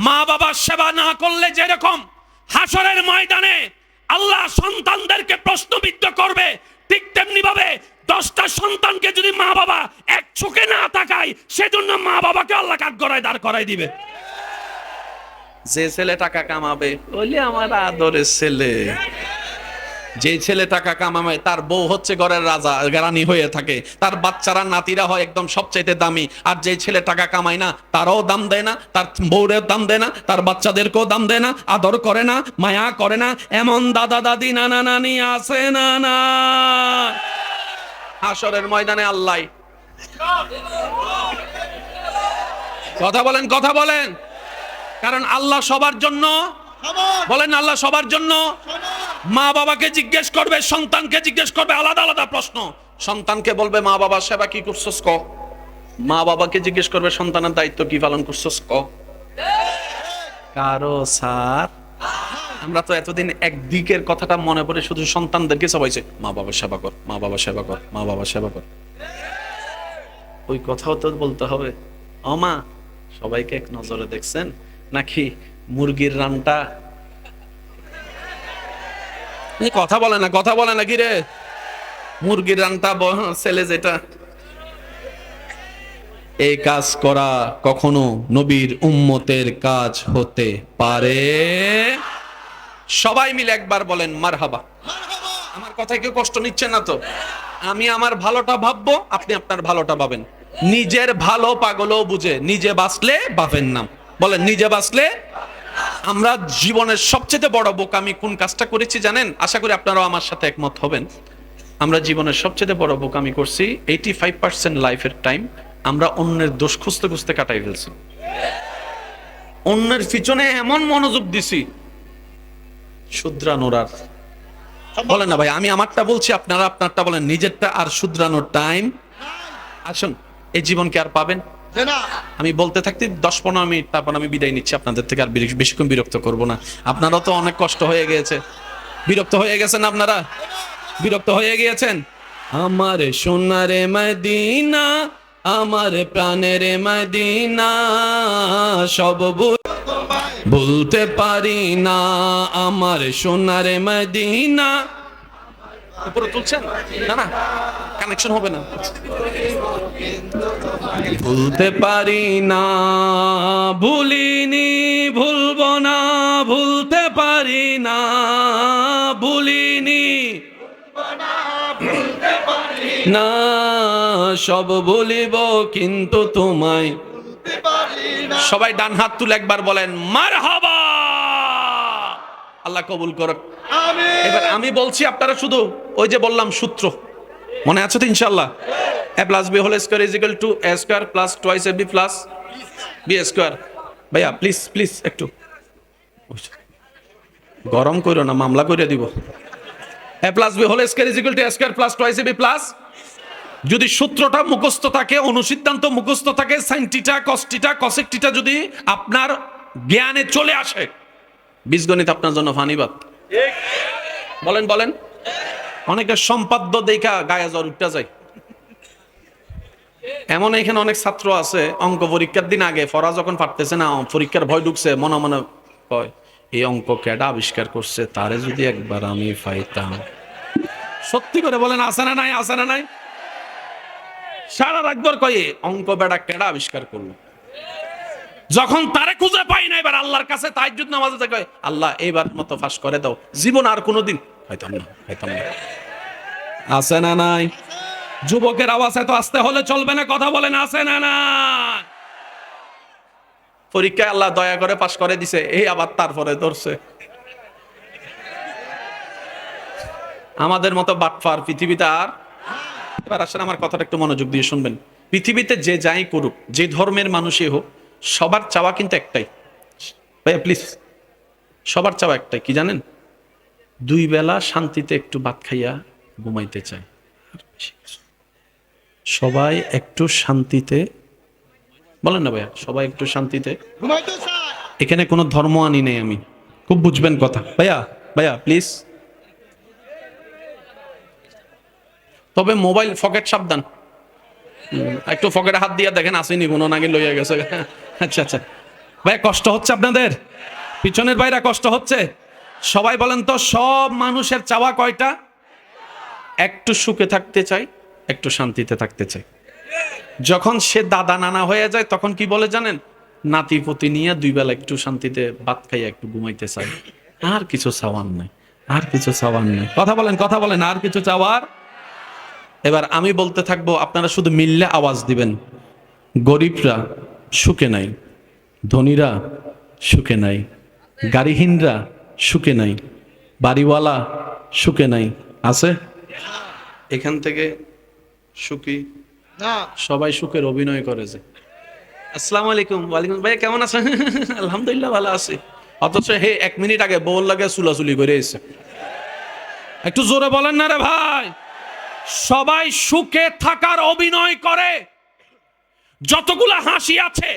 মা বাবার সেবা না করলে যেরকম হাসরের ময়দানে আল্লাহ সন্তানদেরকে প্রশ্নবিদ্ধ করবে, ঠিক তেমনি ভাবে 10টা সন্তানকে যদি মা বাবা এক চোখে না তাকায়, সেজন্য মা বাবাকে আল্লাহ কাঠগড়ায় দাঁড় করায় দিবে। যে ছেলে টাকা কামাবে বলে আমার আদরের ছেলে, যে ছেলে টাকা কামাবে তার বউ হচ্ছে ঘরের রাজা রানী হয়ে থাকে, তার বাচ্চারা নাতিরা হয় একদম সবচাইতে দামি। আর যে ছেলে টাকা কামায় না, তারও দাম দেয় না, তার বউরেও দাম দেয় না, তার বাচ্চাদেরকেও দাম দেয় না, আদর করে না, মায়া করে না, এমন দাদা দাদি নানা নানি আছে না? না, হাসরের ময়দানে আল্লাহ। কথা বলেন, কথা বলেন। কারণ আল্লাহ সবার জন্য, বলেন আল্লাহ সবার জন্য। মা বাবাকে জিজ্ঞেস করবে, সন্তানকে জিজ্ঞেস করবে, আলাদা আলাদা প্রশ্ন। সন্তানকে বলবে মা বাবার সেবা কি করছস ক, মা বাবাকে জিজ্ঞেস করবে সন্তানের দায়িত্ব কি পালন করছস ক। কারো স্যার আমরা তো এতদিন একদিকের কথাটা মনে পড়ে শুধু সন্তানদেরকে সবাইছে মা বাবার সেবা কর, মা বাবার সেবা কর, মা বাবার সেবা কর। ওই কথাও তো বলতে হবে, ও মা সবাইকে এক নজরে দেখছেন নাকি মুরগির রানটা? কথা বলে না, কথা বলে না কি রে? মুরগির রানটা ছেলে যেটা, এই কাজ করা কখনো নবীর উম্মতের কাজ হতে পারে? সবাই মিলে একবার বলেন মারহাবা। আমার কথায় কেউ কষ্ট নিচ্ছেন না তো? আমি আমার ভালোটা ভাববো, আপনি আপনার ভালোটা ভাবেন। নিজের ভালো পাগলও বুঝে, নিজে বাঁচলে বাপের নাম। বলেন নিজে বাঁচলে। আমরা জীবনের সবচেয়ে বড় বোকামি কোন কাজটা করেছি জানেন? আশা করি আপনারাও আমার সাথে একমত হবেন। আমরা জীবনের সবচেয়ে বড় বোকামি করছি, 85% লাইফের টাইম আমরা অন্যের দোষ খুঁজতে খুঁজতে কাটাই ফেলছি। অন্যের পিছনে এমন মনোযোগ দিছি শুধরানোর আর বলেন না ভাই, আমি আমারটা বলছি, আপনারা আপনারটা বলেন। নিজেরটা আর শুধরানোর টাইম। আসুন, এই জীবনকে আর পাবেন না। আমি বলতে থাকতে 10-15 মিনিট, তারপর আমি বিদায় নিচ্ছি আপনাদের থেকে। আর বেশিক্ষণ বিরক্ত করব না। আপনারাও তো অনেক কষ্ট হয়ে গিয়েছে, বিরক্ত হয়ে গেছেন, আপনারা বিরক্ত হয়ে গিয়েছেন। আমার সোনারে মদিনা, আমার প্রাণের মদিনা, সব বলতে পারি না। আমার সোনারে মদিনা, উপরে তুলছেন না? না, কানেকশন হবে না। ভুলতে পারি না, ভুলিনি, ভুলবো না, ভুলতে পারি না, ভুলিনি না, সব ভুলিব কিন্তু তোমায়। সবাই ডান হাত তুলে একবার বলেন মারহাবা। আল্লাহ কবুল করুক। এবার আমি বলছি, আপনারা শুধু ওই যে বললাম সূত্র মনে আছে তো ইনশাআল্লাহ? a plus b whole square is equal to a square plus twice ab plus b square। ভাইয়া প্লিজ প্লিজ একটু গরম করো না, মামলা করে দিব। a plus b whole square is equal to a square plus twice ab plus। যদি সূত্রটা মুখস্থ থাকে, অনুসিদ্ধান্ত মুখস্থ থাকে, sin theta cos theta cosec theta যদি আপনার জ্ঞানে চলে আসে, বীজগণিত আপনার জন্য ফানিবাদ। বলেন বলেন। অনেকের সম্পাদ্য দেখা গায়ে জ্বর উঠতে যায়। এমন এখানে অনেক ছাত্র আছে, অঙ্ক পরীক্ষার দিন আগে ফরা যখন পারতেছে না, পরীক্ষার ভয় ঢুকছে, মনে মনে কয় এই অঙ্ক কেডা আবিষ্কার করছে, তারে যদি একবার আমি পাইতাম। সত্যি করে বলেন, আছে না নাই? আছে না নাই? সারা রাতভর কয়ে অঙ্ক বেড়া কেডা আবিষ্কার করলো। যখন তারে খুঁজে পাই না, এবার আল্লাহর কাছে তাহাজ্জুদ নামাজে কয় আল্লাহ এইবার মতো ফাঁস করে দাও, জীবন আর কোনোদিন হয়তাম না, হয়তাম না। আছে না নাই? যুবকের আওয়াজ এত আসতে হলে চলবে না, কথা বলেন আছে না না? পরীক্ষায় আল্লাহ দয়া করে পাস করে দিছে, এই আবার তারপরে ধরছে। আমাদের মতো বাটফার পৃথিবীতে আর। এবার আসলে আমার কথাটা একটু মনোযোগ দিয়ে শুনবেন। পৃথিবীতে যে যাই করুক, যে ধর্মের মানুষই হোক, সবার চাওয়া কিন্তু একটাই। ভাইয়া প্লিজ, সবার চাওয়া একটাই, কি জানেন? 2 বেলা শান্তিতে একটু ভাত খাইয়া ঘুমাইতে চাই। সবাই একটু শান্তিতে, বলেন না ভাইয়া, সবাই একটু শান্তিতে ঘুমাইতে চায়। এখানে কোনো ধর্ম আনি নেই, আমি খুব বুঝবেন কথা। ভাইয়া ভাইয়া প্লিজ। তবে মোবাইল পকেট সাবধান, একটু পকেটে হাত দিয়ে দেখেন আসেনি কোনো, নাকি লইয়া গেছে। আচ্ছা আচ্ছা, ভাই কষ্ট হচ্ছে আপনাদের? পিছনের ভাইরা কষ্ট হচ্ছে? সবাই বলেন তো, সব মানুষের চাওয়া কয়টা? একটু সুখে থাকতে চাই, একটু শান্তিতে থাকতে চাই। যখন সে দাদা নানা হয়ে যায় তখন কি বলে জানেন? নাতি পুতি নিয়ে দুই বেলা একটু শান্তিতে ভাত খাইয়া একটু ঘুমাইতে চাই, আর কিছু চাওয়ার নাই, আর কিছু চাওয়ার নেই। কথা বলেন, কথা বলেন, আর কিছু চাওয়ার। এবার আমি বলতে থাকবো, আপনারা শুধু মিললে আওয়াজ দিবেন। গরিবরা সুখে নাই, ধনীরা সুখে নাই, গাড়িহীনরা সুখে নাই, বাড়িওয়ালা সুখে নাই। আছে এখান থেকে সুখী না? সবাই সুখের অভিনয় করে যে আসসালামু আলাইকুম, ওয়ালাইকুম, ভাই কেমন আছেন? আলহামদুলিল্লাহ ভালো আছি। অথচ হে 1 মিনিট আগে বউর লাগে চুলাচুলি করে এসে। একটু জোরে বলেন না রে ভাই। সবাই সুখে থাকার অভিনয় করে। যতগুলা হাসি আছে,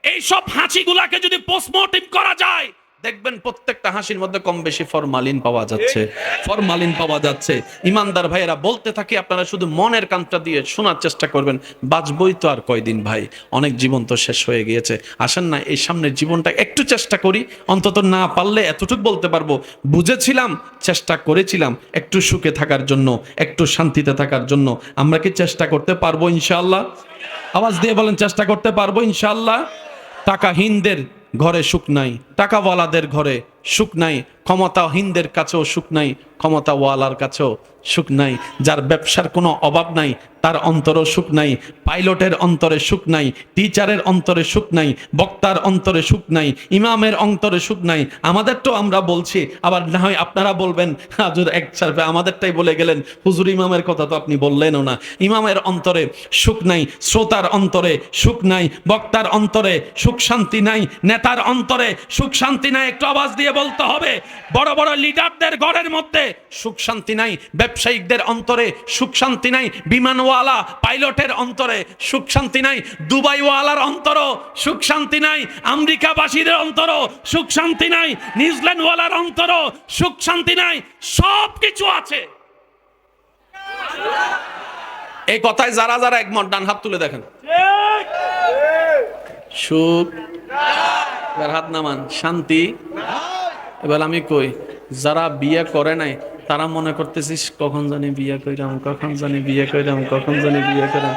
এই সব হাসিগুলাকে যদি পোস্টমর্টেম করা যায়, দেখবেন প্রত্যেকটা হাসির মধ্যে কম বেশি ফরমালিন পাওয়া যাচ্ছে, ফরমালিন পাওয়া যাচ্ছে। ইমানদার ভাইয়েরা বলতে থাকি, আপনারা শুধু মনের কানটা দিয়ে শোনার চেষ্টা করবেন। বাঁচবই তো আর কয়দিন ভাই, অনেক জীবন তো শেষ হয়ে গিয়েছে। আসেন না এই সামনের জীবনটা একটু চেষ্টা করি, অন্তত না পারলে এতটুকু বলতে পারবো, বুঝেছিলাম, চেষ্টা করেছিলাম একটু সুখে থাকার জন্য, একটু শান্তিতে থাকার জন্য। আমরা কি চেষ্টা করতে পারবো ইনশাআল্লাহ? আওয়াজ দিয়ে বলেন, চেষ্টা করতে পারবো ইনশাআল্লাহ। টাকাহীনদের ঘরে সুখ নাই, টাকাওয়ালাদের ঘরে সুখ নাই, ক্ষমতাহীনদের কাছেও সুখ নাই, ক্ষমতাওয়ালার কাছেও সুখ নাই। যার ব্যবসার কোনো অভাব নাই তার অন্তরও সুখ নাই, পাইলটের অন্তরে সুখ নাই, টিচারের অন্তরে সুখ নাই, বক্তার অন্তরে সুখ নাই, ইমামের অন্তরে সুখ নাই। আমাদের তো আমরা বলছি, আবার না হয় আপনারা বলবেন হুজুর এক সার্ফে আমাদেরটাই বলে গেলেন, হুজুর ইমামের কথা তো আপনি বললেনও না। ইমামের অন্তরে সুখ নাই, শ্রোতার অন্তরে সুখ নাই, বক্তার অন্তরে সুখ শান্তি নাই, নেতার অন্তরে সুখ শান্তি নাই। একটু আওয়াজ দিয়ে বলতে হবে। বড় বড় লিডারদের ঘরের মধ্যে সুখ শান্তি নাই, ব্যবসায়িকদের অন্তরে সুখ শান্তি নাই, বিমানওয়ালা পাইলটের অন্তরে সুখ শান্তি নাই, দুবাইওয়ালার অন্তরও সুখ শান্তি নাই, আমেরিকাবাসীদের অন্তরও সুখ শান্তি নাই, নিউজিল্যান্ডওয়ালার অন্তরও সুখ শান্তি নাই। সব কিছু আছে। এই কথায় যারা যারা একমত ডান হাত তুলে দেখেন। সুখ, এবার হাত নামান। শান্তি, এবার আমি কই, যারা বিয়ে করে নাই তারা মনে করতেছিস কখন জানি বিয়ে কইরাম, কখন জানি বিয়ে কইরাম, কখন জানি বিয়ে কইরাম।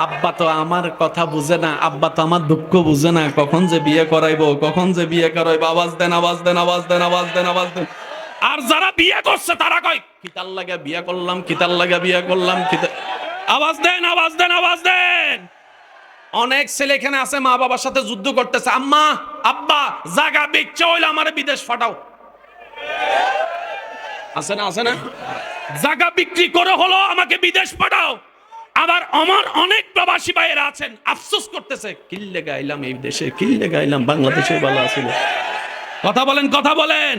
আব্বা তো আমার কথা বুঝে না, আব্বা তো আমার দুঃখ বুঝে না, কখন যে বিয়ে করাইবো, কখন যে বিয়ে করাইবো। আওয়াজ দেন, আওয়াজ দেন, আওয়াজ দেন, আওয়াজ দেন, আওয়াজ দেন। আর যারা বিয়ে করছে তারা কয় কিতার লাগা বিয়ে করলাম, কিতার লাগা বিয়ে করলাম, আওয়াজ দেন, আওয়াজ দেন, আওয়াজ দেন। অনেক ছেলে এখানে আছে মা বাবার সাথে যুদ্ধ করতেছে, আম্মা আব্বা জায়গা বিচ্ছে হইলে আমারে বিদেশ পাঠাও। আছে না, আছে না? জায়গা বিক্রি করে হলো আমাকে বিদেশ পাঠাও। আবার আমার অনেক প্রবাসী ভাইয়েরা আছেন আফসোস করতেছে, কিল্লে গাইলাম এই দেশে, কিল্লে গাইলাম বাংলাদেশে ভালো আছিল। কথা বলেন, কথা বলেন।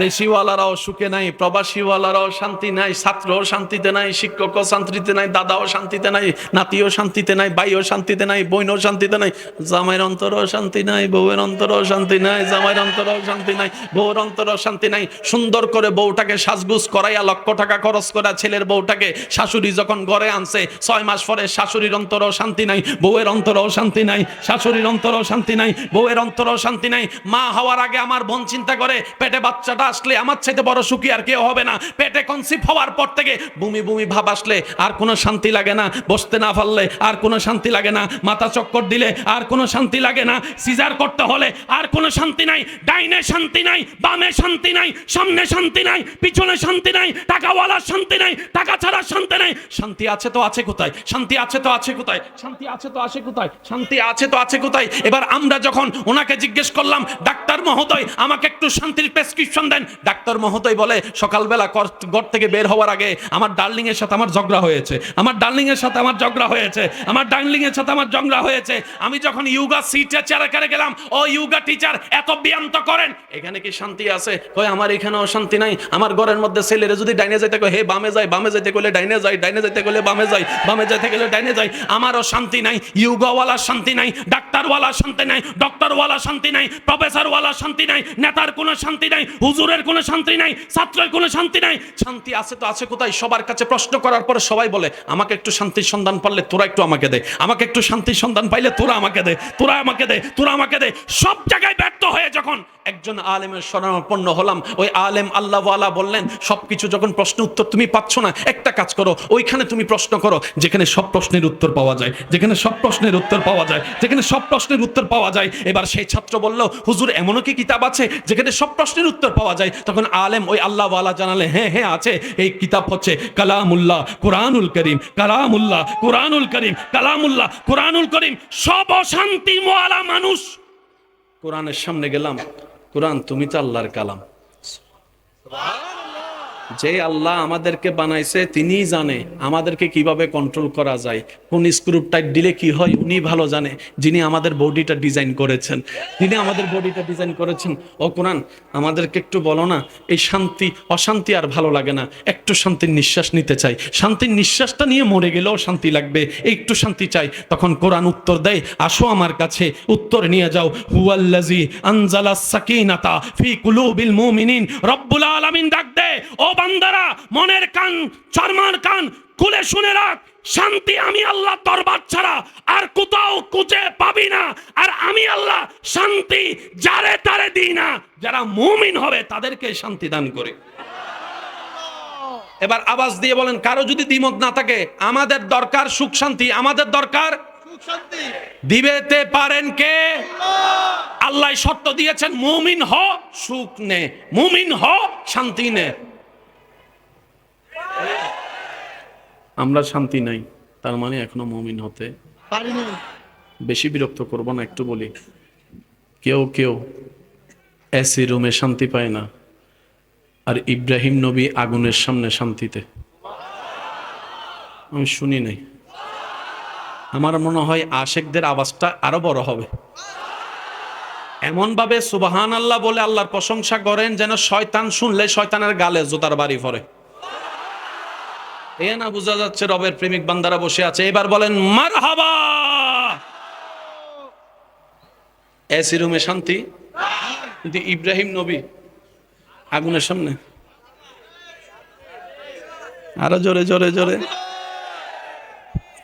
দেশিওয়ালারাও সুখে নাই, প্রবাসীওয়ালারাও শান্তি নাই, ছাত্রও শান্তিতে নাই, শিক্ষকও শান্তিতে নাই, দাদাও শান্তিতে নাই, নাতিও শান্তিতে নাই, ভাইও শান্তিতে নাই, বোনও শান্তিতে নাই, জামাইয়ের অন্তরও শান্তি নাই, বউয়ের অন্তরও শান্তি নাই, জামাইয়ের অন্তরও শান্তি নাই, বউর অন্তরও শান্তি নাই। সুন্দর করে বউটাকে সাজগুজ করাইয়া লক্ষ টাকা খরচ করা ছেলের বউটাকে শাশুড়ি যখন ঘরে আনছে 6 মাস পরে শাশুড়ির অন্তরও শান্তি নাই, বউয়ের অন্তরও শান্তি নাই, শাশুড়ির অন্তরও শান্তি নাই, বউয়ের অন্তরও শান্তি নাই। মা হওয়ার আগে আমার বোন চিন্তা করে পেটে বাচ্চা আসলে আমার চাইতে বড় সুখী আর কেউ হবে না। পেটে কনসিভ হওয়ার পর থেকে বমি বমি ভাব আসলে আর কোনো শান্তি লাগে না, বসতে না পারলে আর কোনো শান্তি লাগে না, মাথা চক্কর দিলে আর কোনো শান্তি লাগে না, সিজার করতে হলে আর কোনো শান্তি নাই, ডাইনে শান্তি নাই, বামে শান্তি নাই, সামনে শান্তি নাই, পিছনে শান্তি নাই, টাকাওয়ালার শান্তি নাই, টাকা ছাড়া শান্তি নাই। শান্তি আছে তো আছে কোথায়? শান্তি আছে তো আছে কোথায়? শান্তি আছে তো আছে কোথায়? শান্তি আছে তো আছে কোথায়? এবার আমরা যখন ওনাকে জিজ্ঞেস করলাম, ডাক্তার মহোদয় আমাকে একটু শান্তির প্রেসক্রিপশন দেন, ডাক্তার মহোদয় বলে সকালবেলা ঘর থেকে বের হওয়ার আগে আমার ডার্লিং এর সাথে আমার ঝগড়া হয়েছে, আমার ডার্লিং এর সাথে আমার ঝগড়া হয়েছে, আমার ডার্লিং এর সাথে আমার ঝগড়া হয়েছে। আমি যখন ইয়োগা সিটে চেয়ারে গেলাম, ও ইয়োগা টিচার এত ব্যায়াম তো করেন, এখানে কি শান্তি আছে? কয় আমার এখানেও শান্তি নাই। আমার ঘরের মধ্যে ছেলেরা যদি ডাইনে যাইতে কয় হে বামে যাই, বামে যাইতে গেলে ডাইনে যাই, ডাইনে যাইতে গেলে বামে যাই, বামে যাইতে গেলে ডাইনে যাই। আমারও শান্তি নাই, ইয়োগাওয়ালা শান্তি নাই, ডাক্তারওয়ালা শান্তি নাই, ডক্টরওয়ালা শান্তি নাই, প্রফেসরওয়ালা শান্তি নাই, নেতার কোনো শান্তি নাই, হুজুরের কোনো শান্তি নাই, ছাত্রের কোনো শান্তি নাই। শান্তি আছে তো আছে কোথায়? সবার কাছে প্রশ্ন করার পরে সবাই বলে আমাকে একটু শান্তির সন্ধান পারলে তোরা একটু আমাকে দে, আমাকে একটু শান্তির সন্ধান পাইলে তোরা আমাকে দে, তোরা আমাকে দে, তোরা আমাকে দে। সব জায়গায় ব্যর্থ হয়ে যখন একজন আলেমের শরণাপন্ন হলাম, ওই আলেম আল্লাহওয়ালা বললেন সবকিছু যখন প্রশ্ন উত্তর তুমি পাচ্ছ না, একটা কাজ করো, ওইখানে তুমি প্রশ্ন করো যেখানে সব প্রশ্নের উত্তর পাওয়া যায়, যেখানে সব প্রশ্নের উত্তর পাওয়া যায়, যেখানে সব প্রশ্নের উত্তর পাওয়া যায়। এবার সেই ছাত্র বলল হুজুর এমনও কি কিতাব আছে যেখানে সব প্রশ্নের উত্তর পাওয়া যায়? তখন আলেম ওই আল্লাহওয়ালা জানালে হ্যাঁ হ্যাঁ আছে, এই কিতাব হচ্ছে কালামুল্লাহ কুরআনুল করিম, কালামুল্লাহ কুরআনুল করিম, কালামুল্লাহ কুরআনুল করিম। সব অশান্তি মোয়ালা মানুষ কোরআনের সামনে গেলাম, কোরআন তুমি তো আল্লাহর কালাম। যে আল্লাহ আমাদেরকে বানাইছে তিনিই জানে আমাদেরকে কিভাবে কন্ট্রোল করা যায়, কোন স্ক্রু টাইট দিলে কি হয় উনি ভালো জানে, যিনি আমাদের বডিটা ডিজাইন করেছেন, যিনি আমাদের বডিটা ডিজাইন করেছেন। ও কোরআন আমাদেরকে একটু বলো না, এই শান্তি অশান্তি আর ভালো লাগে না, একটু শান্তির নিঃশ্বাস নিতে চাই, শান্তির নিঃশ্বাসটা নিয়ে মরে গেলেও শান্তি লাগবে, একটু শান্তি চাই। তখন কোরআন উত্তর দেয় আসো আমার কাছে, উত্তর নিয়ে যাও। হুয়াল্লাযী আনজালাস সাকিনাতা ফি কুলুবিল মুমিনিন। রব্বুল আলামিন ডাক দে, ও বান্দারা মনের কান চর্মার কান খুলে শুনে রাখ, শান্তি আমি আল্লাহ দরবার ছাড়া আর কোথাও খুঁজে পাবি না। আর আমি আল্লাহ শান্তি যারে তারে দিই না, যারা মুমিন হবে তাদেরকে শান্তি দান করি। এবার আওয়াজ দিয়ে বলেন কারো যদি দ্বিমত না থাকে, আমাদের দরকার সুখ শান্তি, আমাদের দরকার সুখ শান্তি। দিবেতে পারেন কে? আল্লাহ শর্ত দিয়েছেন মুমিন হ সুখ নে, মুমিন হ শান্তি নে। আমরা শান্তি নাই, তার মানে এখনো মুমিন হতে পারিনি। বেশি বিরক্ত করব না, একটু বলি। কেউ কেউ এসি রুমে শান্তি পায় না, আর ইব্রাহিম নবী আগুনের সামনে শান্তিতে। আমি শুনি নাই, আমার মনে হয় আশেকদের আওয়াজটা আরো বড় হবে। এমন ভাবে সুবহান আল্লাহ বলে আল্লাহর প্রশংসা করেন যেন শয়তান শুনলে শয়তানের গালে জুতার বাড়ি পড়ে। এ না বোঝা যাচ্ছে রবের প্রেমিক বান্দারা বসে আছে। এবার বলেন মারহাবা। এসি রুমে শান্তি, কিন্তু ইব্রাহিম নবী আগুনের সামনে। আরো জোরে জোরে জোরে।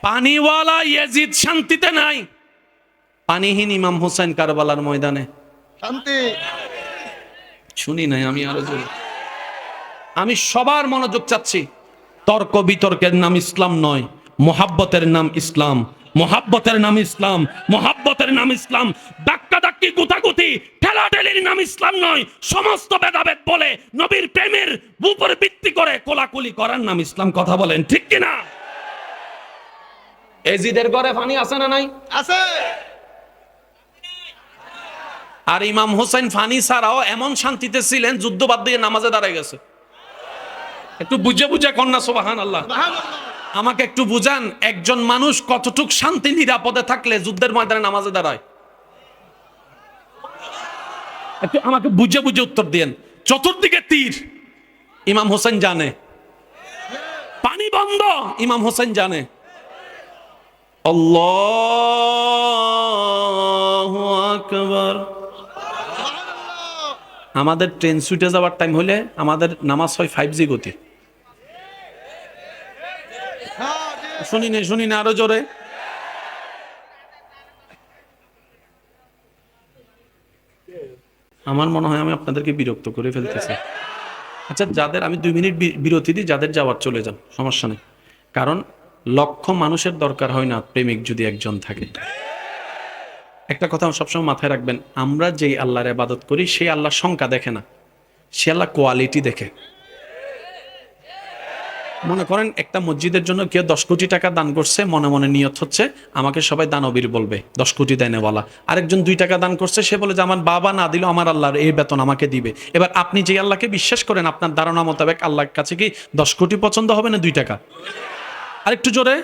পানিওয়ালা ইয়াজিদ শান্তিতে নাই, পানিহীন ইমাম হোসেন কারবালার ময়দানে শান্তি। শুনি নাই আমি, আরো জোরে। আমি সবার মনোযোগ চাচ্ছি। তর্ক বিতর্কের নাম ইসলাম নয়, মোহাব্বতের নাম ইসলাম, মোহাব্বতের নাম ইসলাম, মোহাব্বতের নাম ইসলাম। ধাক্কা ধাক্কি গুতাগুতি ঠেলাঠেলির নাম ইসলাম নয়। সমস্ত ভেদাভেদ বলে নবীর প্রেমের উপর ভিত্তি করে কোলাকুলি করার নাম ইসলাম। কথা বলেন ঠিক কিনা? এজিদের ঘরে পানি আছে না নাই? আছে। আর ইমাম হোসেন ফানি ছাড়াও এমন শান্তিতে ছিলেন, যুদ্ধ বাদ দিয়ে নামাজে দাঁড়ায় গেছে। একটু বুঝে বুঝে কন্যা সুবহান আল্লাহ। আমাকে একটু বুঝান, একজন মানুষ কতটুক শান্তি নিরাপদে থাকলে যুদ্ধের ময়দানে নামাজে দাঁড়ায়? একটু আমাকে বুঝে বুঝে উত্তর দিয়েন। চতুর্দিকে তীর, ইমাম হোসেন জানে। পানি বন্ধ, ইমাম হোসেন জানে। আল্লাহু আকবার। আমাদের ট্রেন ছুটে যাওয়ার টাইম হলে আমাদের নামাজ হয় 5G গতি। শুনি না আরো জোরে। আমার মনে হয় আমি আপনাদেরকে বিরক্ত করে ফেলতেছি। আচ্ছা, যাদের আমি 2 মিনিট বিরতি দিই, যাদের যাওয়ার চলে যান, সমস্যা নেই। কারণ লক্ষ মানুষের দরকার হয় না প্রেমিক যদি একজন থাকে। একটা কথা সবসময় মাথায় রাখবেন, আমরা যেই আল্লাহর ইবাদত করি সেই আল্লাহ সংখ্যা দেখে না, সে আল্লাহ কোয়ালিটি দেখে। মনে করেন একটা মসজিদের জন্য কেউ 10 কোটি টাকা দান করছে, মনে মনে নিয়ত হচ্ছে আমাকে সবাই দানবীর বলবে, 10 কোটি দেনেওয়ালা। আরেকজন 2 টাকা দান করছে, সে বলে যে আমার বাবা না দিলেও আমার আল্লাহর এই বেতন আমাকে দিবে। এবার আপনি যে আল্লাহকে বিশ্বাস করেন, আপনার ধারণা মোতাবেক আল্লাহর কাছে কি 10 কোটি পছন্দ হবে না 2 টাকা? আরেকটু জোরে।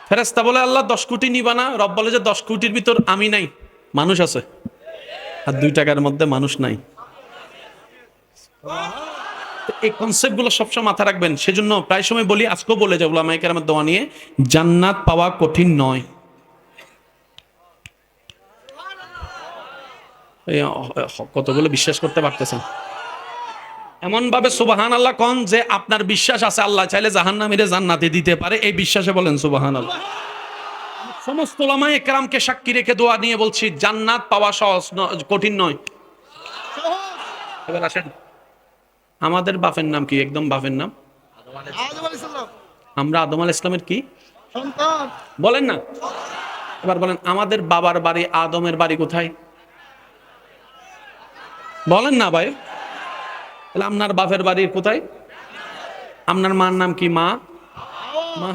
ফেরেশতা বলে আল্লাহ 10 কোটি নিবা না? রব বলে যে 10 কোটির ভিতর আমি নাই, মানুষ আছে। আর 2 টাকার মধ্যে মানুষ নাই। এই কনসেপ্টগুলো সবসময় মাথা রাখবেন। সেজন্য প্রায় সময় বলি, আজকেও বলে যাবো উলামায়ে কেরামের দোয়া নিয়ে, জান্নাত পাওয়া কঠিন নয়। কতগুলো বিশ্বাস করতে পারতেছেন? এমন ভাবে সুবহানাল্লাহ কোন যে আপনার বিশ্বাস আছে আল্লাহ চাইলে জাহান্নামীরে জান্নাতে দিতে পারে, এই বিশ্বাসে বলেন সুবহানাল্লাহ। সমস্ত উলামায়ে কেরামকে সাক্ষী রেখে দোয়া নিয়ে বলছি, জান্নাত পাওয়া সহজ কঠিন নয়। এবার আসেন, আমাদের বাপের নাম কি? একদম বাপের নাম আমরা আদম আলাইহিস সালামের কি সন্তান, বলেন না? এবার বলেন, আমাদের বাবার বাড়ি আদমের বাড়ি কোথায়? বলেন না ভাই। তাহলে আপনার বাপের বাড়ি কোথায়? আপনার মার নাম কি? মা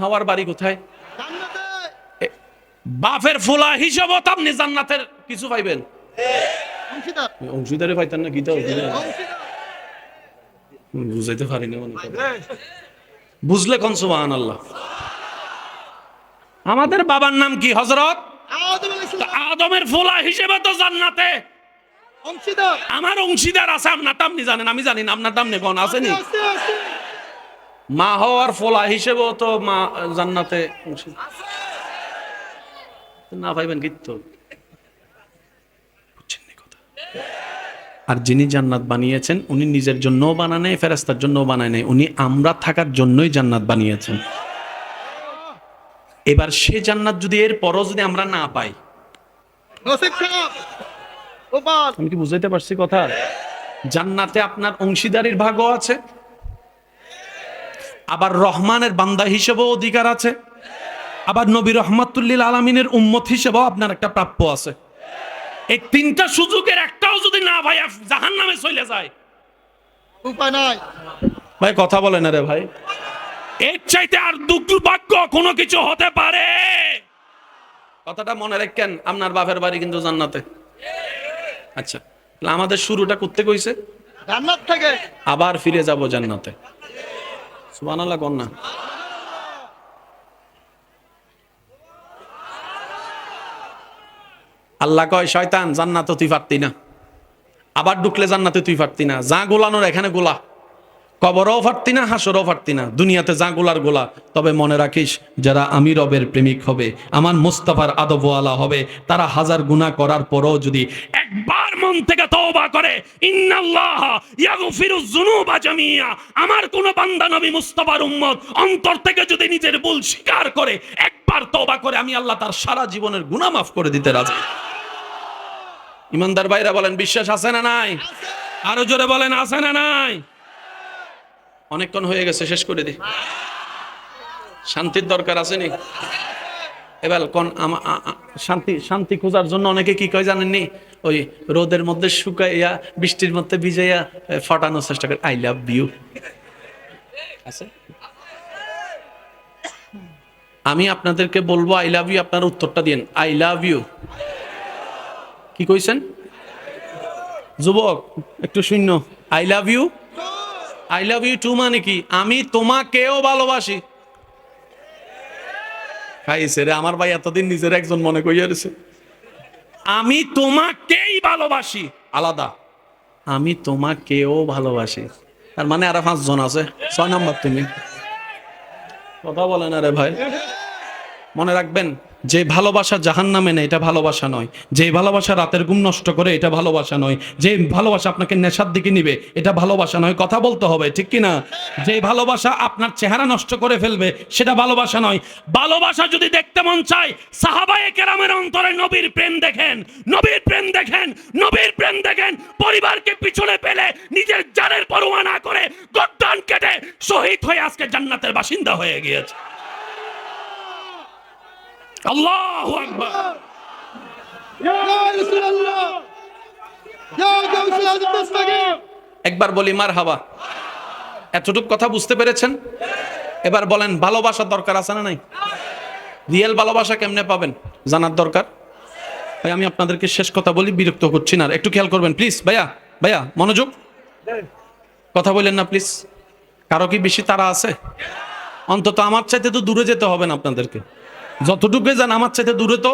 হাওয়ার বাড়ি কোথায়? বাপের ফুলা হিসাব আপনি জান্নাতের কিছু পাইবেন, অংশীদারে পাইতেন না? গীতা বুঝাইতে পারি না, বুঝলে কোন সুবহানাল্লাহ। আমাদের বাবার নাম কি? হযরত আদমের ফুলা হিসেবে তো জান্নাতে আমার অংশীদার আছে। আপনার নাম নি জানেন, আমি জানি না। আপনার নাম নেই কোন আসেনি? মা হওয়ার ফলা হিসেবেও তো মা জান্নাতে না পাইবেন কিন্তু। আর যিনি জান্নাত বানিয়েছেন উনি নিজের জন্যও বানায় নাই, ফেরেশতার জন্যও বানায় নাই, উনি আমরা থাকার জন্যই জান্নাত বানিয়েছেন। এবার সে জান্নাত যদি এর পরও যদি আমরা না পাই, আমি কি বুঝাইতে পারছি কথা? জান্নাতে আপনার অংশীদারির ভাগও আছে, আবার রহমানের বান্দা হিসেবেও অধিকার আছে, আবার নবী রাহমাতুল লিল আলামিনের উম্মত হিসেবেও আপনার একটা প্রাপ্য আছে। এই 3টা সুযোগের একটাও যদি না ভাই জাহান্নামে চলে যায়, উপায় নাই ভাই। কথা বলে না রে ভাই। এর চাইতে আর দুর্ভাগ্য কোনো কিছু হতে পারে? কথাটা মনে রাখেন, আপনার বাপের বাড়ি কিন্তু জান্নাতে। আচ্ছা, আমাদের শুরুটা করতে কইছে জান্নাত থেকে, আবার ফিরে যাব জান্নাতে। সুবহানাল্লাহ কোন না? আল্লাহ কয়, শয়তান জান্নাতে তুই পারতি না, আবার ঢুকলে জান্নাতে তুই পারতি না। যা গোলানোর এখানে গোলা, কবরও পারতি না, হাসরও পারতি না, দুনিয়াতে যা গোলার গোলা। তবে মনে রাখিস, যারা আমি রবের প্রেমিক হবে, আমার মুস্তাফার আদবওয়ালা হবে, তারা 1000 গুনাহ করার পরও যদি একবার মন থেকে তওবা করে, ইন্নাল্লাহ ইয়াগফিরুয যুনুবা জামিয়া, আমার কোন বান্দা নবী মুস্তাফার উম্মত অন্তর থেকে যদি নিজের ভুল স্বীকার করে, একবার তওবা করে, আমি আল্লাহ তার সারা জীবনের গুনাহ মাফ করে দিতে রাজি। ইমানদার ভাইরা বলেন, বিশ্বাস আছে না নাই? আরো জোরে বলেন, আছে না নাই? অনেকক্ষণ হয়ে গেছে, শেষ করে দিই। শান্তির দরকার আছে নি? এবার কোন শান্তি খোঁজার জন্য অনেকে কি কয় জানেননি? ওই রোদের মধ্যে শুকাইয়া বৃষ্টির মধ্যে ভিজাইয়া ফটানোর চেষ্টা করে, আই লাভ ইউ। আমি আপনাদেরকে বলবো আই লাভ ইউ, আপনার উত্তরটা দিন, আই লাভ ইউ। কি কইছেন যুবক? একটু শূন্য। I love you, I love you too মানে কি? আমি তোমাকেও ভালোবাসি। খাইছে রে আমার ভাই, এতদিন নিজের একজন মনে কইয়া রয়েছে। আমি তোমাকেই ভালোবাসি আলাদা, আমি তোমাকেও ভালোবাসি, তার মানে আরো 5 জন আছে। 6 নাম্বার তুমি। কথা বলেন আরে ভাই। মনে রাখবেন, যে ভালোবাসা জাহান্নামে নেই, এটা ভালোবাসা নয়। যে ভালোবাসা রাতের ঘুম নষ্ট করে, এটা ভালোবাসা নয়। যে ভালোবাসা আপনাকে নেশার দিকে নিবে, এটা ভালোবাসা নয়। কথা বলতে হবে, ঠিক কি না? যে ভালোবাসা আপনার চেহারা নষ্ট করে ফেলবে, সেটা ভালোবাসা নয়। ভালোবাসা যদি দেখতে মন চায়, সাহাবায়ে কেরামের অন্তরে নবীর প্রেম দেখেন, নবীর প্রেম দেখেন, নবীর প্রেম দেখেন। পরিবারকে পিছনে ফেলে নিজের জানের পরোয়া না করে গর্দান কেটে শহীদ হয়ে আজকে জান্নাতের বাসিন্দা হয়ে গিয়েছে। আল্লাহু আকবার। একবার বলি মারহাবা। এতটুকু কথা বুঝতে পেরেছেন? এবার বলেন, ভালোবাসা দরকার আছে না নাই? রিয়েল ভালোবাসা কেমনে পাবেন জানার দরকার। ভাই আমি আপনাদেরকে শেষ কথা বলি, বিরক্ত করছি না, একটু খেয়াল করবেন প্লিজ। ভাইয়া মনোযোগ, কথা বলেন না প্লিজ। কারো কি বেশি তারা আছে? অন্তত আমার চাইতে তো দূরে যেতে হবে না আপনাদেরকে। যতটুকু যান আমার চাইতে দূরে তো,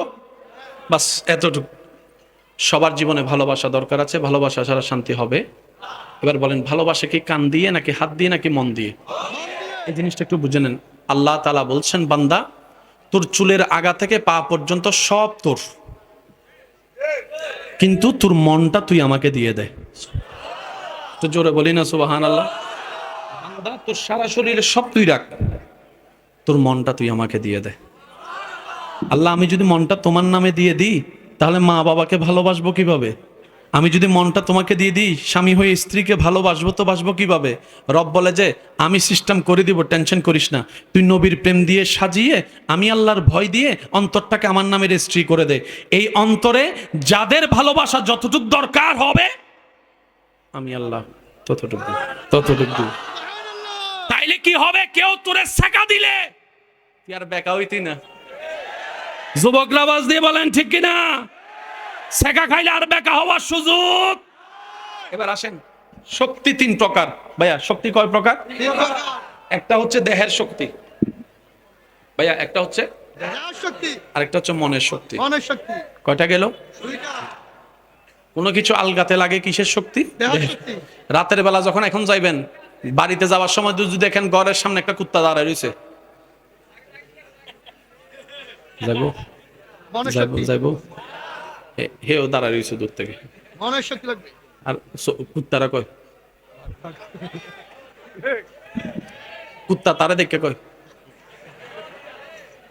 বাস এতটুকু। সবার জীবনে ভালোবাসা দরকার আছে, ভালোবাসা ছাড়া শান্তি হবে। এবার বলেন, ভালোবাসা কি কান দিয়ে নাকি হাত দিয়ে নাকি মন দিয়ে? এই জিনিসটা একটু বুঝে নেন। আল্লাহ তাআলা বলছেন, বান্দা তোর চুলের আগা থেকে পা পর্যন্ত সব তোর, কিন্তু তোর মনটা তুই আমাকে দিয়ে দে। তো জোরে বলি না সুবহানাল্লাহ। বান্দা তোর সারা শরীরে সব তুই রাখ, তোর মনটা তুই আমাকে দিয়ে দে। আল্লাহ, আমি যদি মনটা তোমার নামে দিয়ে দিই তাহলে মা বাবাকে ভালোবাসবো কিভাবে? আমি যদি মনটা তোমাকে দিয়ে দিই, স্বামী হয়ে স্ত্রীকে ভালোবাসবো তো বাসবো কিভাবে? রব বলে যে আমি সিস্টেম করে দিব, টেনশন করিস না। তুই নবীর প্রেম দিয়ে সাজিয়ে, আমি আল্লাহর ভয় দিয়ে অন্তরটাকে আমার নামে রেজিস্ট্রি করে দে। এই অন্তরে যাদের ভালোবাসা যতটুকু দরকার হবে, আমি আল্লাহ ততটুকু। তাইলে কি হবে? কেউ তোরে ছেকা দিলে তুই আর বেকা হইতি না। যুবকরা আওয়াজ দিয়ে বলেন ঠিক কিনা? ছেকা খাইলে আর বেকা হওয়ার সুযোগ। এবার আসেন, শক্তি তিন প্রকার। ভাইয়া শক্তি কয় প্রকার? একটা হচ্ছে দেহের শক্তি ভাইয়া, একটা হচ্ছে আরেকটা হচ্ছে মনের শক্তি। কয়টা গেল? কোনো কিছু আলগাতে লাগে কিসের শক্তি? রাতের বেলা যখন এখন যাইবেন, বাড়িতে যাওয়ার সময় যদি দেখেন ঘরের সামনে একটা কুত্তা দাঁড়ায় রয়েছে, যাইবো হেও দাঁড়ায় রয়েছে দূর থেকে, আর কুত্তারা কয়, কুত্তা তারা দেখে কয়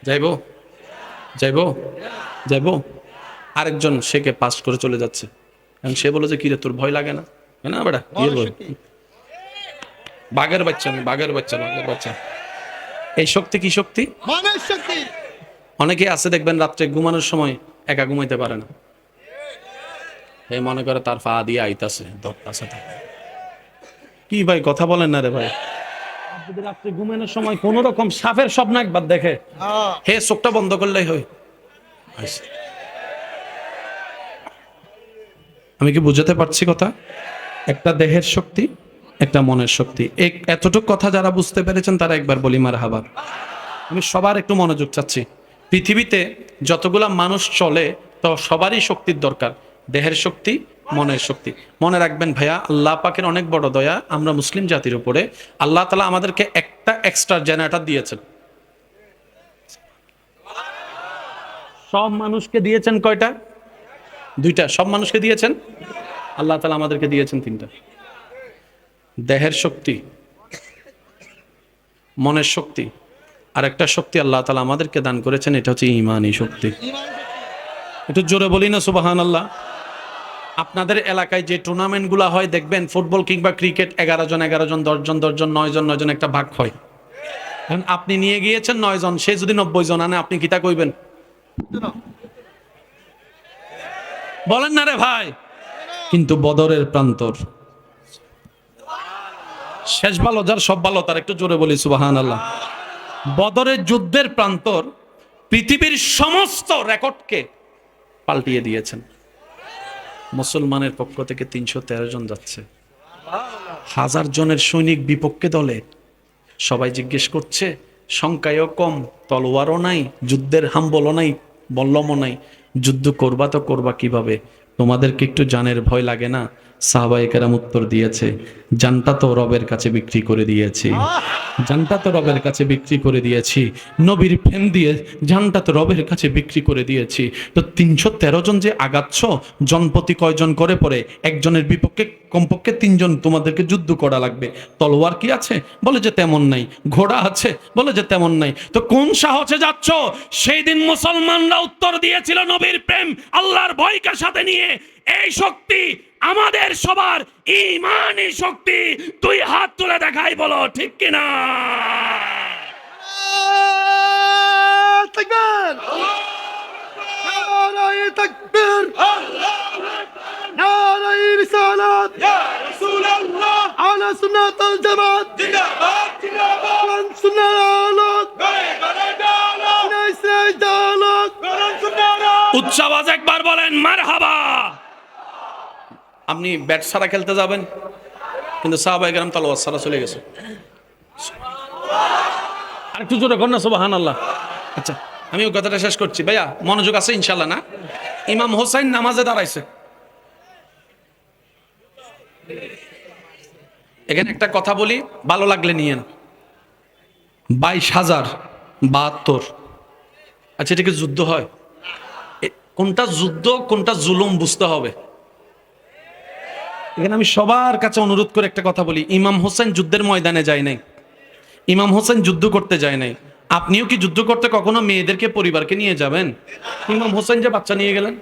যাইবো। আরেকজন সেকে পাস করে চলে যাচ্ছে, এখন সে বলে যে কিরে তোর ভয় লাগে না? না বেটা, বাঘের বাচ্চা, আমি বাঘের বাচ্চা। এই শক্তি কি শক্তি? অনেকে আছে দেখবেন রাত্রে ঘুমানোর সময় একা ঘুমাইতে পারে না, এই মনে করে তার পা দিয়ে আইতাছে ধরতাছে। কি ভাই কথা বলেন না রে ভাই? যদি রাত্রে ঘুমানোর সময় কোন রকম সাপের স্বপ্ন একবার দেখে, হে চোখটা বন্ধ করলেই হয়। আমি কি বুঝাতে পারছি কথা? একটা দেহের শক্তি, একটা মনের শক্তি। এতটুকু কথা যারা বুঝতে পেরেছেন তারা একবার বলি মারহাবা। আমি সবার একটু মনোযোগ চাচ্ছি। পৃথিবীতে যতগুলা মানুষ চলে তো সবারই শক্তির দরকার, দেহের শক্তি, মনের শক্তি। মনে রাখবেন ভাইয়া, আল্লাহ পাকের অনেক বড় দয়া আমরা মুসলিম জাতির উপরে। আল্লাহ তাআলা আমাদেরকে একটা এক্সট্রা জেনারেটর দিয়েছেন। সব মানুষকে দিয়েছেন কয়টা? দুইটা। সব মানুষকে দিয়েছেন, আল্লাহ তাআলা আমাদেরকে দিয়েছেন তিনটা। দেহের শক্তি, মনের শক্তি, আর একটা শক্তি আল্লাহ তাআলা আমাদেরকে দান করেছেন, এটা হচ্ছে ঈমানী শক্তি। একটু জোরে বলি না সুবহানাল্লাহ। আপনাদের এলাকায় যে টুর্নামেন্টগুলো হয় দেখবেন, ফুটবল কিংবা ক্রিকেট, 11 জন 10 জন 9 জন একটা ভাগ হয়। এখন আপনি নিয়ে গিয়েছেন 9 জন, সে যদি 90 জন আনে আপনি কিতা কইবেন? বলেন না রে ভাই। কিন্তু বদরের প্রান্তর, শেষ ভালো যার সব ভালো তার, একটু জোরে বলি সুবহানাল্লাহ। বদরের যুদ্ধের প্রান্তর পৃথিবীর সমস্ত রেকর্ডকে পাল্টিয়ে দিয়েছেন। মুসলমানের পক্ষ থেকে 313 জন যাচ্ছে, 1000 জনের সৈনিক বিপক্ষে দলে। সবাই জিজ্ঞেস করছে, সংখ্যায়ও কম, তলোয়ারও নাই, যুদ্ধের হাম্বলও নাই, বল্লমও নাই, যুদ্ধ করবা তো করবা কিভাবে? তোমাদেরকে একটু জানের ভয় লাগে না? সাহাবায়ে কেরাম উত্তর দিয়েছে, জানটা তো রবের কাছে বিক্রি করে দিয়েছি, জানটা তো রবের কাছে বিক্রি করে দিয়েছি, নবীর প্রেম দিয়ে জানটা তো রবের কাছে বিক্রি করে দিয়েছি। তো 313 জন যে আগাচ্ছ, জনপ্রতি কয়জন করে পড়ে? একজনের বিপক্ষে কমপক্ষে 3 জন তোমাদেরকে যুদ্ধ করা লাগবে। তলোয়ার কি আছে? বলে যে তেমন নাই। ঘোড়া আছে? বলে যে তেমন নাই। তো কোন সাহসে যাচ্ছ? সেই দিন মুসলমানরা উত্তর দিয়েছিল নবীর প্রেম, আল্লাহর ভয়কে সাথে নিয়ে। এই শক্তি আমাদের সবার ঈমানী শক্তি। তুই হাত তুলে দেখাই, বলো ঠিক কিনা? তাকবীর! নারায়ে তাকবীর! নারায়ে রিসালাত! ইয়া রাসূলুল্লাহ! আলা সুন্নাতুল জামাত! জিন্দাবাদ! জিন্দাবাদ! সুন্নাহর আলোক! গড়ে গড়ে ডালক! ইসরাই ডালক! করুন সুন্নাহর! উচ্চ আওয়াজ একবার বলেন মারহাবা। আপনি ব্যাট ছাড়া খেলতে যাবেন, কিন্তু সাহাবায়ে কেরাম তলোয়ার ছাড়া চলে গেছে। আর একটু জোরে কর না সুবহানাল্লাহ। আচ্ছা, আমি ওই কথাটা শেষ করছি। ভাইয়া মনোযোগ আছে ইনশাআল্লাহ না? ইমাম হোসেন নামাজে দাঁড়াইছে, এখানে একটা কথা বলি, ভালো লাগলে নিয়েন। 22,072। আচ্ছা, এটা কি যুদ্ধ হয়? কোনটা যুদ্ধ কোনটা জুলুম বুঝতে হবে। এখানে আমি সবার কাছে অনুরোধ করে একটা কথা বলি, ইমাম হোসেন যুদ্ধের ময়দানে যায় নাই, ইমাম হোসেন যুদ্ধ করতে যায় নাই। আপনিও কি যুদ্ধ করতে কখনো মেয়েদেরকে পরিবারকে নিয়ে যাবেন? ইমাম হোসেন যে বাচ্চা নিয়ে গেলেন,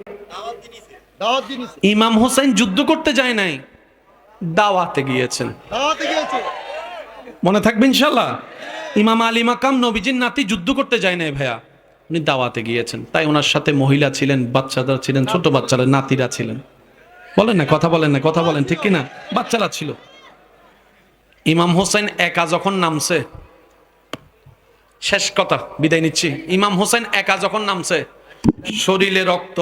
দাওয়াত দিয়েছে। ইমাম হোসেন যুদ্ধ করতে যায় নাই, দাওয়াতে গিয়েছেন। দাওয়াতে গিয়েছে। মনে থাকবে ইনশাল্লাহ। ইমাম আলী মাকাম নবীজির নাতি যুদ্ধ করতে যায় নাই ভাইয়া, উনি দাওয়াতে গিয়েছেন। তাই ওনার সাথে মহিলা ছিলেন, বাচ্চারা ছিলেন, ছোট বাচ্চারা, নাতিরা ছিলেন। বলেন না, কথা বলেন না, কথা বলেন, ঠিক কিনা? বাচ্চারা ছিল। ইমাম হোসেন একা যখন নামছে, শেষ কথা, বিদায় নিচ্ছি। ইমাম হোসেন একা যখন নামছে, শরীরে রক্ত,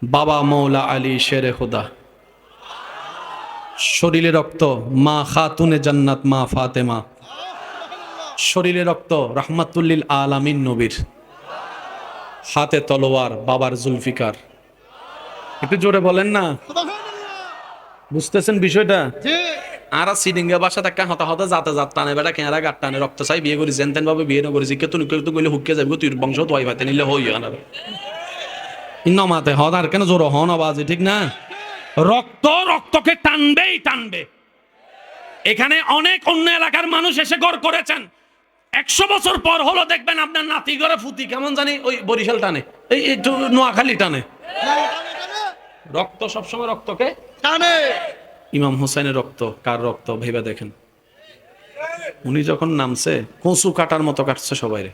বাবা মৌলা আলী শেরে খুদা, শরীরে রক্ত, মা খাতুনে জান্নাত মা ফাতেমা, শরীরে রক্ত রাহমাতুল্লিল আলামিন নবীর, হাতে তলোয়ার বাবার জুলফিকার। একটু জোরে বলেন না, বুঝতেছেন বিষয়টা? জি। আর সিডিঙ্গা বাসা থাকে হতা হতা যাতে যাত টানে বেটা কেনারা গাট টানে, রক্ত চাই বিয়ে করি জেনতেন ভাবে বিয়ে না করেছি, কে তুমি তো গেলে হুকে যাবে, তুই বংশ তো ভাই ভাতে নিলে হই আনার নমাতে হদ আর কেন জোর হন আওয়াজ, ঠিক না? রক্ত রক্তকে টানবেই টানবে। এখানে অনেক অন্য এলাকার মানুষ এসে ঘর করেছেন, 100 বছর পর হলো দেখবেন আপনার নাতি ঘরে ফুতি কেমন জানি ওই বরিশাল টানে, এই একটু নোয়াখালী টানে। রক্ত সবসময় রক্তকে টানে। ইমাম হোসেনের রক্ত কার রক্ত ভেবে দেখেন। উনি যখন নামছে কচু কাটার মতো কাটছে সবাই রে।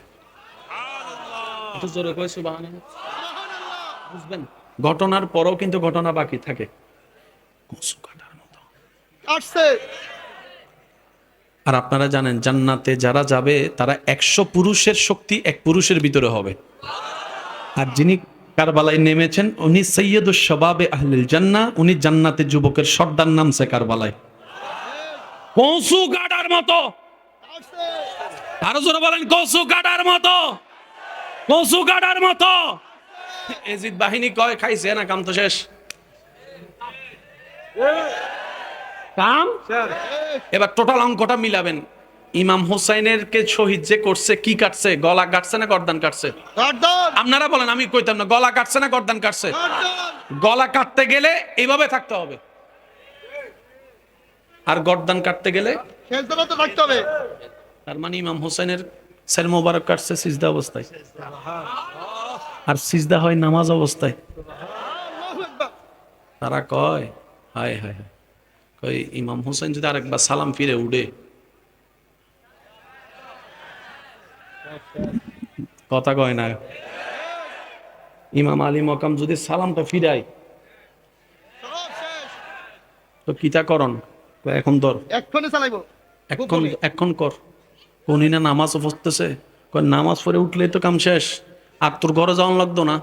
একটু জোরে কই সুবহানাল্লাহ। বুঝবেন, ঘটনার পরেও কিন্তু ঘটনা বাকি থাকে, কচু কাটার মতো কাটছে। আর আপনারা জানেন জান্নাতে যারা যাবে তারা 100 পুরুষের শক্তি এক পুরুষের ভিতরে হবে। আর যিনি কারবালায় নেমেছেন উনি সৈয়দুশ শাবাবে আহলিল জান্নাহ, উনি জান্নাতের যুবকের সর্দার নামছে কারবালায়। কচু কাটার মতো, কাটছে। আরো জোরে বলেন, কচু কাটার মতো, কচু কাটার মতো। এজিদ বাহিনী কয় খাইছে না, কাম তো শেষ। কাম এবার টোটাল অঙ্কটা মিলাবেন। ইমাম হোসাইনের কে শহীদ যে করছে, কি কাটছে? গলা কাটছে না গর্দান কাটছে? গর্দন। আপনারা বলেন, আমি কইতাম না। গলা কাটছে না গর্দান কাটছে? গর্দন। গলা কাটতে গেলে এইভাবে থাকতে হবে, আর গর্দান কাটতে গেলে খেলতে করতে থাকতে হবে। তার মানে ইমাম হোসেনের সের মোবারক কাটছে সিজদা অবস্থায়, আর সিজদা হয় নামাজ অবস্থায়। আল্লাহু আকবার। তারা কয় হায় হায় হায়, কই ইমাম হোসেন যদি আরেকবার সালাম ফিরে উঠে, কথা কয় না, ইমাম আলী মকাম যদি সালামটা ফিরায় সব শেষ। তো কিতা করন? কয় এখন ধর, এক্ষুনি চালাইবো। এখন কর। উনি না নামাজ পড়তেছে, কয় নামাজ পড়ে উঠলেই তো কাম শেষ, আর তোর ঘরে যাওয়ান লাগতো না,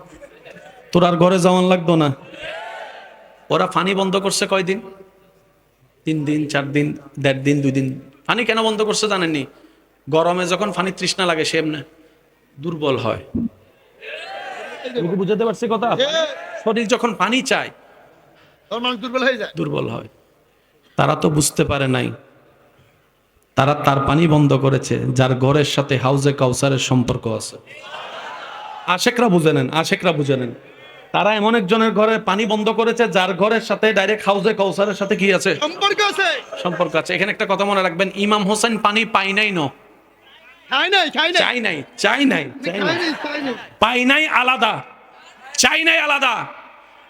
তোর আর ঘরে যাওয়ান লাগতো না। ওরা পানি বন্ধ করছে কয়দিন? 3 দিন, 4 দিন, 1.5 দিন, 2 দিন। পানি কেন বন্ধ করছে জানেননি? গরমে যখন পানি তৃষ্ণা লাগে সে এমনি দুর্বল হয়। বুঝতে পারছি কথা? শরীর যখন পানি চায় তোর মানুষ দুর্বল হয়ে যায়। দুর্বল হয়। তারা তো বুঝতে পারে নাই, তারা তার পানি বন্ধ করেছে যার ঘরের সাথে হাউজে কাউসারের সম্পর্ক আছে। আশেকরা বুঝে নেন, আশেকরা বুঝে নেন। তারা এমন একজনের ঘরে পানি বন্ধ করেছে যার ঘরের সাথে ডাইরেক্ট হাউজে কাউসারের সাথে কি আছে? সম্পর্ক আছে। সম্পর্ক আছে। এখানে একটা কথা মনে রাখবেন, ইমাম হোসেন পানি পাই নাই, খাই নাই, খাই নাই। চাই নাই, চাই নাই, চাই খাই নাই, নাই, খাই নাই। পাই নাই আলাদা, চাই নাই আলাদা।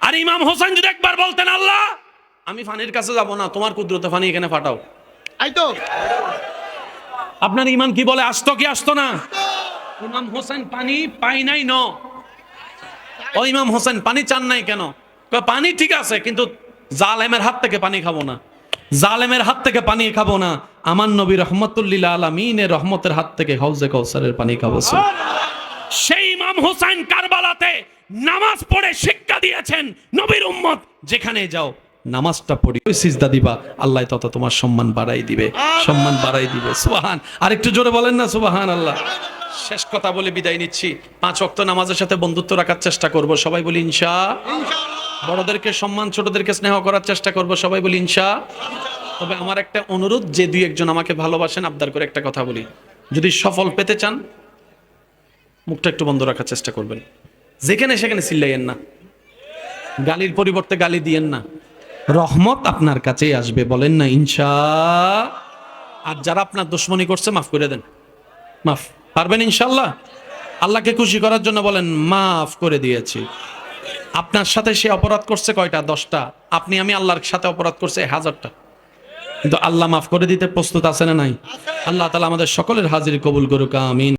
আর ইমাম হোসেন যদি একবার বলতেন, আল্লাহ আমি ফানির কাছে যাব না, তোমার কুদরতে ফানি এখানে ফাটাও, আই তো। আপনার ইমান কি বলে? আসতো কি আসতো না? ইমাম হোসেন পানি পাই নাই ও ইমাম হোসেন পানি চান নাই কেন? কয় পানি ঠিক আছে, কিন্তু জালেমের হাত থেকে পানি খাবো না, জালেমের হাত থেকে পানি খাবো না, আমার নবী রহমতুল্লিল আলামিনের রহমতের হাত থেকে হাউজে কাউসারের পানি খাবো। সেই ইমাম হোসেন কারবালাতে নামাজ পড়ে শিক্ষা দিয়েছেন নবীর উম্মত যেখানে যাও নামাজটা পড়ি, ওই সিজদা দিবা, আল্লাহ তত তোমার সম্মান বাড়াই দিবে, সম্মান বাড়াই দিবে। সুবহান। আর একটু জোরে বলেন না সুবহান আল্লাহ। শেষ কথা বলে বিদায় নিচ্ছি। 5 ওয়াক্ত নামাজের সাথে বন্ধুত্ব রাখার চেষ্টা করব, সবাই বলি ইনশাআল্লাহ। ইনশাআল্লাহ। বড়দেরকে সম্মান, ছোটদেরকে স্নেহ করার চেষ্টা করব, সবাই বলি ইনশা। তবে আমার একটা অনুরোধ, যে দুই একজন আমাকে ভালোবাসেন, আবদার করে একটা কথা বলি, যদি সফল পেতে চান মুখটা একটু বন্ধ রাখার চেষ্টা করবেন। যেখানে সেখানে চিল্লাইয়েন না, গালির পরিবর্তে গালি দিয়েন না, রহমত আপনার কাছেই আসবে, বলেন না ইনশা। আর যারা আপনার দুশমনি করছে মাফ করে দেন, মাফ পারবেন ইনশাল্লাহ। আল্লাহকে খুশি করার জন্য বলেন মাফ করে দিয়েছি। আপনার সাথে সে অপরাধ করছে কয়টা? 10টা। আপনি আমি আল্লাহর সাথে অপরাধ করছে 1000টা, কিন্তু আল্লাহ মাফ করে দিতে প্রস্তুত আছে না নাই? আল্লাহ তাআলা আমাদের সকলের হাজির কবুল করুক, আমিন।